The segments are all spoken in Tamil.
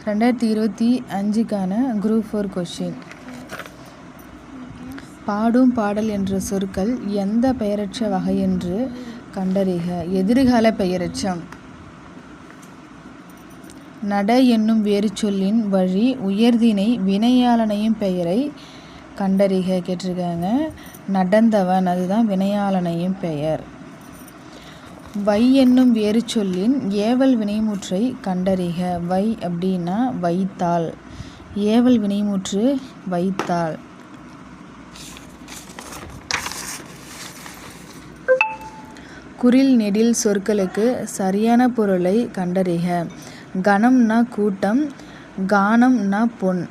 2025க்கான குரூப் 4 கொஷின். பாடும் பாடல் என்ற சொற்கள் எந்த பெயரற்ற வகையென்று கண்டறிக. எதிர்கால பெயரெச்சம். நட என்னும் வேறு சொல்லின் வழி உயர்திணை வினையாளனையும் பெயரை கண்டறிக கேட்டிருக்காங்க. நடந்தவன், அதுதான் வினையாளனையும் பெயர். வை என்னும் வேறு சொல்லின் ஏவல் வினைமுற்றை கண்டறிக. வை அப்படின்னா வைத்தாள், ஏவல் வினைமுற்று வைத்தாள். குறில் நெடில் சொற்களுக்கு சரியான பொருளை கண்டறிக. கணம்னா கூட்டம், கானம்னா பொன்.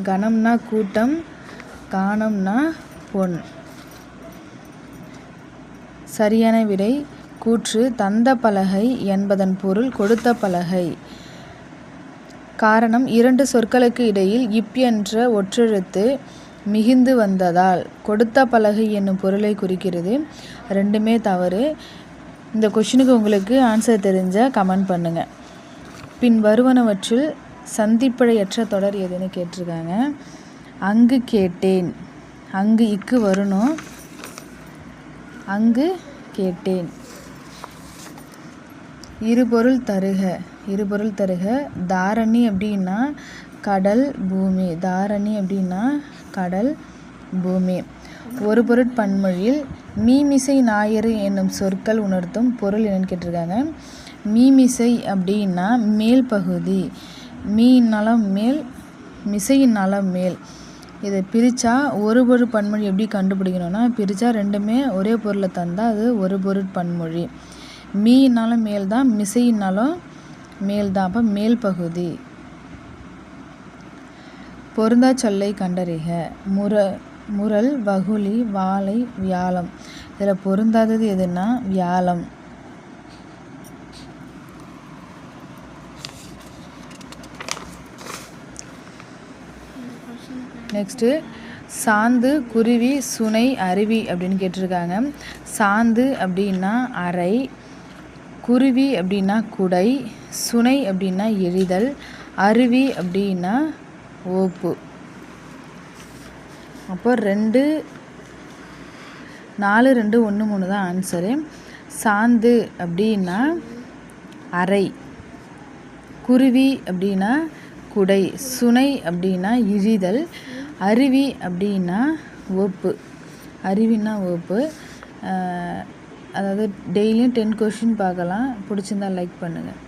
கணம்னா கூட்டம், கானம்னா பொன். சரியான விடை கூற்று. தந்த பலகை என்பதன் பொருள் கொடுத்த பலகை. காரணம், இரண்டு சொற்களுக்கு இடையில் இப் என்ற ஒற்றெழுத்து மிகுந்து வந்ததால் கொடுத்த பலகை என்னும் பொருளை குறிக்கிறது. ரெண்டுமே தவறு. இந்த கொஷினுக்கு உங்களுக்கு ஆன்சர் தெரிஞ்சால் கமெண்ட் பண்ணுங்கள். பின் வருவனவற்றில் சந்திப்பிழையற்ற தொடர் எதுன்னு கேட்டிருக்காங்க. அங்கு கேட்டேன், அங்கு இக்கு வரணும். அங்கு கேட்டேன். இருபொருள் தருக. இருபொருள் தருக. தாரணி அப்படின்னா கடல் பூமி. தாரணி அப்படின்னா கடல் பூமி. ஒரு பொருட்பன்மொழியில் மீமிசை ஞாயிறு என்னும் சொற்கள் உணர்த்தும் பொருள் என்னன்னு கேட்டிருக்காங்க. மீமிசை அப்படின்னா மேல் பகுதி. மீனலம் மேல், மிசையின் நலம் மேல். இதை பிரித்தா ஒரு பொருட்பன்மொழி எப்படி கண்டுபிடிக்கணும்னா, பிரித்தா ரெண்டுமே ஒரே பொருளை தந்தால் அது ஒரு பொருட்பன்மொழி. மீனாலும் மேல் தான், மிசையினாலும் மேல் தான். அப்போ மேல் பகுதி. பொருந்தா சொல்லை கண்டறிக. முரல், வகுளி, வாழை, வியாழம். இதில் பொருந்தாதது எதுனா வியாழம். நெக்ஸ்ட்டு சாந்து, குருவி, சுனை, அருவி அப்படின்னு கேட்டிருக்காங்க. சாந்து அப்படின்னா அறை, குருவி அப்படின்னா குடை, சுனை அப்படின்னா எரிதல், அருவி அப்படின்னா ஓப்பு. அப்போ 2, 4, 2, 1, 3 தான் ஆன்சரு. சாந்து அப்படின்னா அறை, குருவி அப்படின்னா குடை, சுனை அப்படின்னா இழிதல், அருவி அப்படின்னா ஓப்பு. அருவின்னா ஓப்பு. அதாவது டெய்லியும் 10 கொஷின் பார்க்கலாம். பிடிச்சிருந்தால் லைக் பண்ணுங்கள்.